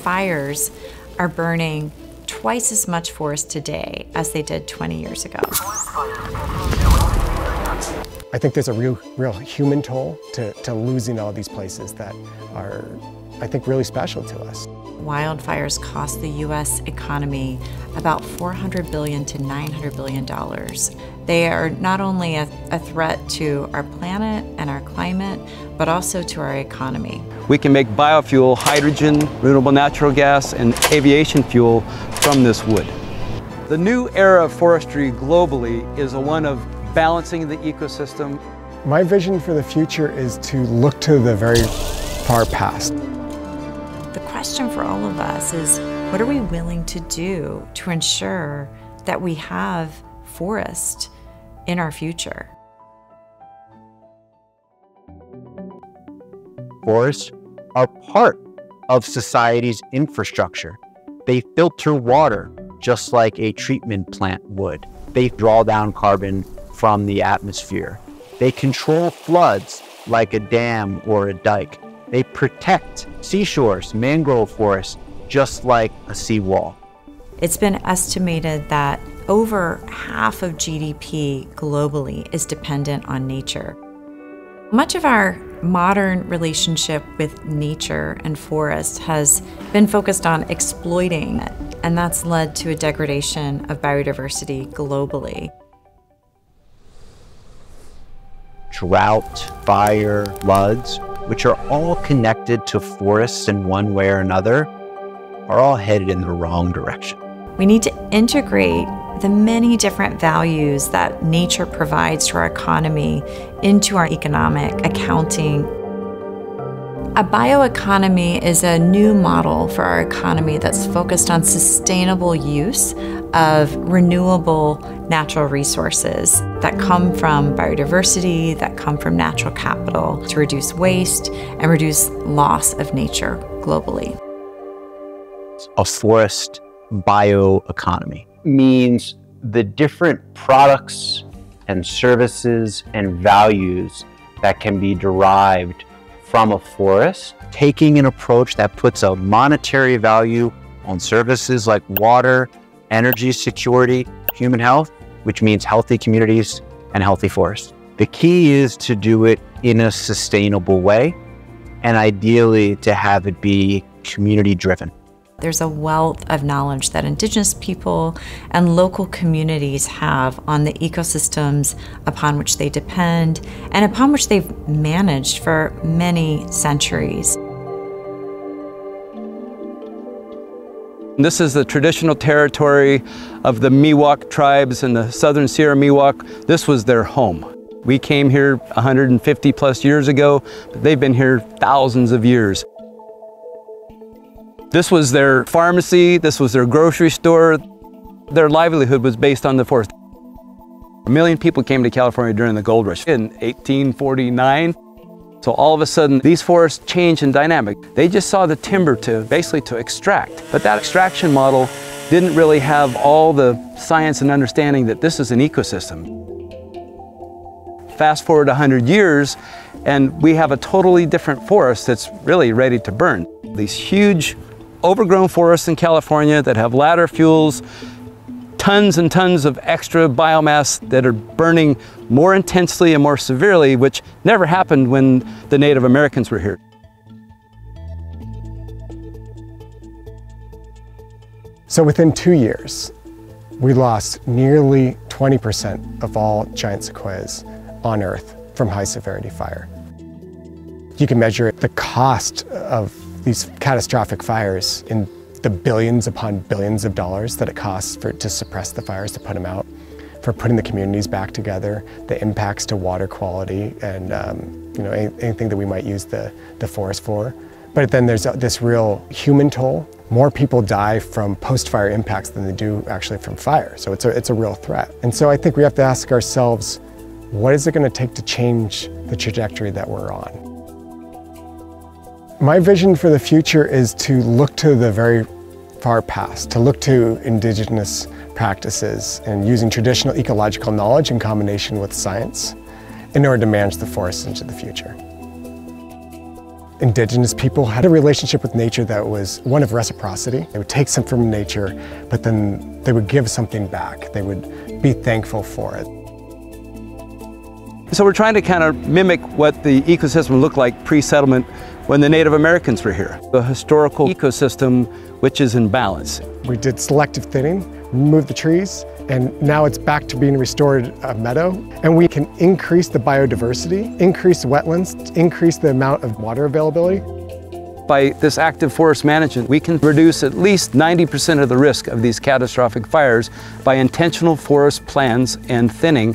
fires are burning twice as much forest today as they did 20 years ago. I think there's a real human toll to losing all these places that are, I think, really special to us. Wildfires cost the U.S. economy about $400 billion to $900 billion. They are not only a threat to our planet and our climate, but also to our economy. We can make biofuel, hydrogen, renewable natural gas, and aviation fuel from this wood. The new era of forestry globally is one of balancing the ecosystem. My vision for the future is to look to the very far past. The question for all of us is, what are we willing to do to ensure that we have forest in our future? Forests are part of society's infrastructure. They filter water just like a treatment plant would. They draw down carbon from the atmosphere. They control floods like a dam or a dike. They protect seashores, mangrove forests, just like a seawall. It's been estimated that over half of GDP globally is dependent on nature. Much of our modern relationship with nature and forest has been focused on exploiting it, and that's led to a degradation of biodiversity globally. Drought, fire, floods, which are all connected to forests in one way or another, are all headed in the wrong direction. We need to integrate the many different values that nature provides to our economy into our economic accounting. A bioeconomy is a new model for our economy that's focused on sustainable use of renewable natural resources that come from biodiversity, that come from natural capital, to reduce waste and reduce loss of nature globally. A forest bioeconomy means the different products and services and values that can be derived from a forest, taking an approach that puts a monetary value on services like water, energy security, human health, which means healthy communities and healthy forests. The key is to do it in a sustainable way, and ideally to have it be community driven. There's a wealth of knowledge that Indigenous people and local communities have on the ecosystems upon which they depend and upon which they've managed for many centuries. This is the traditional territory of the Miwok tribes in the southern Sierra Miwok. This was their home. We came here 150 plus years ago, but they've been here thousands of years. This was their pharmacy, this was their grocery store. Their livelihood was based on the forest. 1 million people came to California during the gold rush in 1849. So all of a sudden, these forests changed in dynamic. They just saw the timber basically to extract. But that extraction model didn't really have all the science and understanding that this is an ecosystem. Fast forward 100 years, and we have a totally different forest that's really ready to burn. These huge overgrown forests in California that have ladder fuels, tons and tons of extra biomass that are burning more intensely and more severely, which never happened when the Native Americans were here. So within 2 years, we lost nearly 20% of all giant sequoias on Earth from high severity fire. You can measure the cost of these catastrophic fires in the billions upon billions of dollars that it costs to suppress the fires, to put them out, for putting the communities back together, the impacts to water quality, and anything that we might use the forest for. But then there's this real human toll. More people die from post-fire impacts than they do actually from fire. So it's a real threat. And so I think we have to ask ourselves, what is it going to take to change the trajectory that we're on? My vision for the future is to look to the very far past, to look to Indigenous practices and using traditional ecological knowledge in combination with science in order to manage the forests into the future. Indigenous people had a relationship with nature that was one of reciprocity. They would take something from nature, but then they would give something back. They would be thankful for it. So we're trying to kind of mimic what the ecosystem looked like pre-settlement when the Native Americans were here. The historical ecosystem which is in balance. We did selective thinning, removed the trees, and now it's back to being restored a meadow. And we can increase the biodiversity, increase wetlands, increase the amount of water availability. By this active forest management, we can reduce at least 90% of the risk of these catastrophic fires by intentional forest plans and thinning.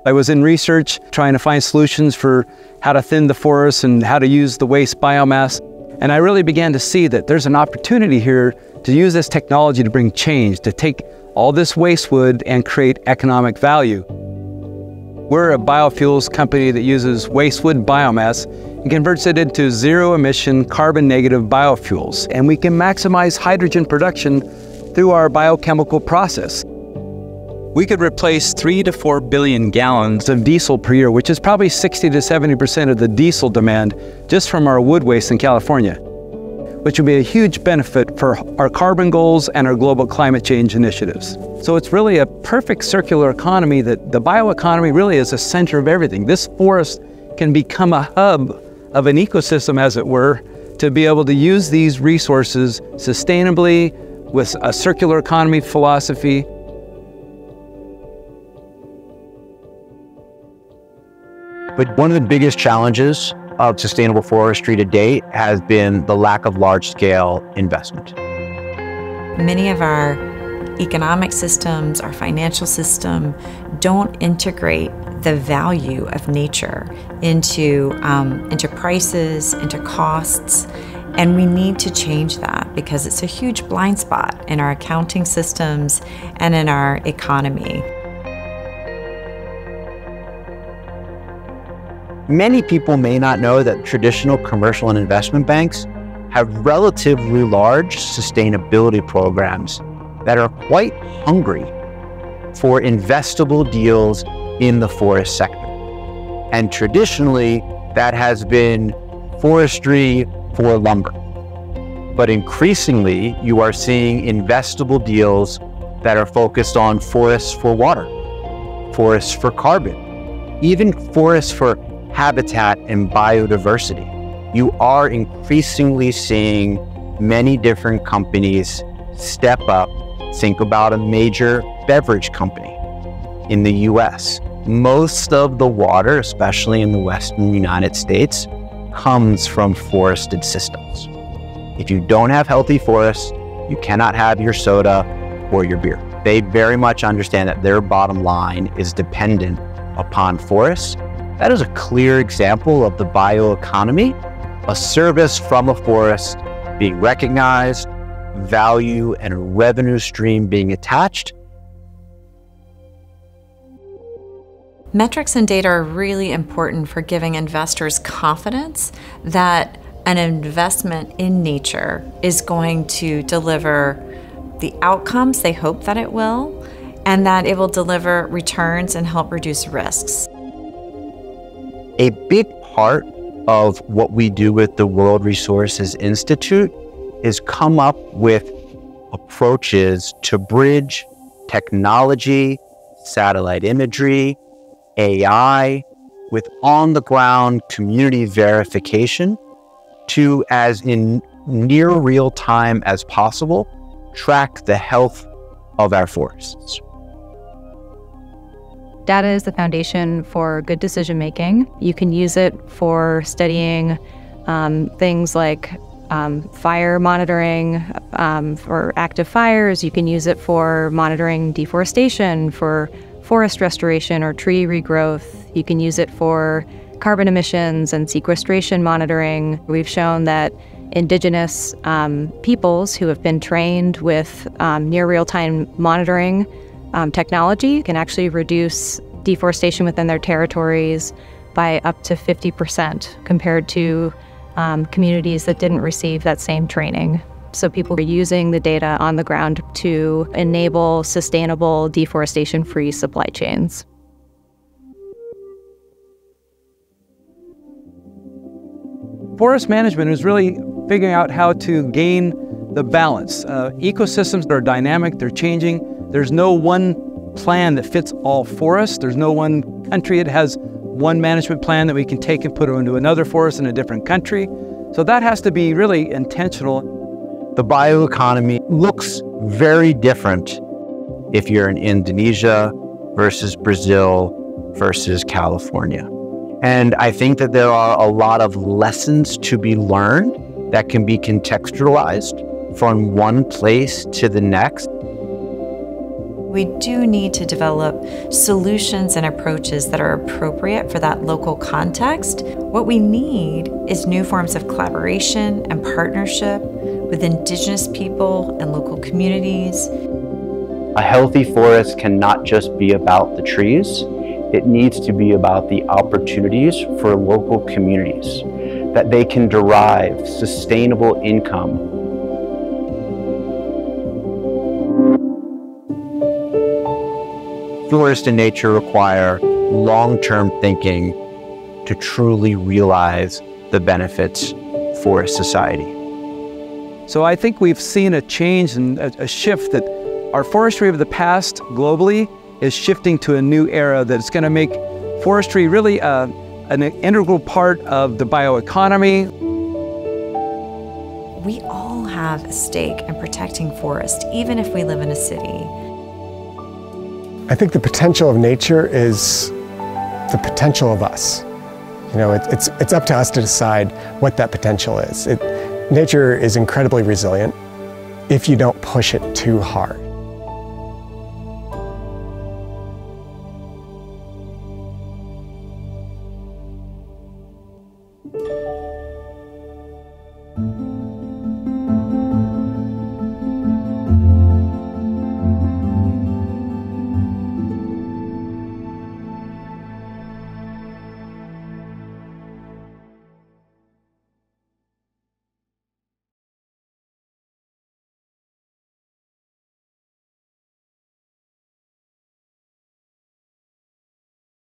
I was in research trying to find solutions for how to thin the forest and how to use the waste biomass. And I really began to see that there's an opportunity here to use this technology to bring change, to take all this waste wood and create economic value. We're a biofuels company that uses waste wood biomass and converts it into zero-emission, carbon-negative biofuels. And we can maximize hydrogen production through our biochemical process. We could replace 3 to 4 billion gallons of diesel per year, which is probably 60 to 70% of the diesel demand just from our wood waste in California, which would be a huge benefit for our carbon goals and our global climate change initiatives. So it's really a perfect circular economy that the bioeconomy really is the center of everything. This forest can become a hub of an ecosystem, as it were, to be able to use these resources sustainably with a circular economy philosophy. But one of the biggest challenges of sustainable forestry to date has been the lack of large-scale investment. Many of our economic systems, our financial system, don't integrate the value of nature into prices, into costs, and we need to change that because it's a huge blind spot in our accounting systems and in our economy. Many people may not know that traditional commercial and investment banks have relatively large sustainability programs that are quite hungry for investable deals in the forest sector. And traditionally, that has been forestry for lumber. But increasingly, you are seeing investable deals that are focused on forests for water, forests for carbon, even forests for habitat and biodiversity. You are increasingly seeing many different companies step up. Think about a major beverage company in the US. Most of the water, especially in the Western United States, comes from forested systems. If you don't have healthy forests, you cannot have your soda or your beer. They very much understand that their bottom line is dependent upon forests. That is a clear example of the bioeconomy, a service from a forest being recognized, value and a revenue stream being attached. Metrics and data are really important for giving investors confidence that an investment in nature is going to deliver the outcomes they hope that it will, and that it will deliver returns and help reduce risks. A big part of what we do with the World Resources Institute is come up with approaches to bridge technology, satellite imagery, AI, with on-the-ground community verification to, as in near real time as possible, track the health of our forests. Data is the foundation for good decision making. You can use it for studying things like fire monitoring for active fires. You can use it for monitoring deforestation, for forest restoration or tree regrowth. You can use it for carbon emissions and sequestration monitoring. We've shown that Indigenous peoples who have been trained with near real-time monitoring technology can actually reduce deforestation within their territories by up to 50% compared to communities that didn't receive that same training. So people are using the data on the ground to enable sustainable deforestation-free supply chains. Forest management is really figuring out how to gain the balance. Ecosystems are dynamic, they're changing. There's no one plan that fits all forests. There's no one country that has one management plan that we can take and put into another forest in a different country. So that has to be really intentional. The bioeconomy looks very different if you're in Indonesia versus Brazil versus California. And I think that there are a lot of lessons to be learned that can be contextualized from one place to the next. We do need to develop solutions and approaches that are appropriate for that local context. What we need is new forms of collaboration and partnership with Indigenous people and local communities. A healthy forest cannot just be about the trees. It needs to be about the opportunities for local communities, that they can derive sustainable income. Forest and nature require long-term thinking to truly realize the benefits for society. So I think we've seen a change and a shift that our forestry of the past globally is shifting to a new era that's going to make forestry really an integral part of the bioeconomy. We all have a stake in protecting forest, even if we live in a city. I think the potential of nature is the potential of us. You know, it's up to us to decide what that potential is. Nature is incredibly resilient if you don't push it too hard.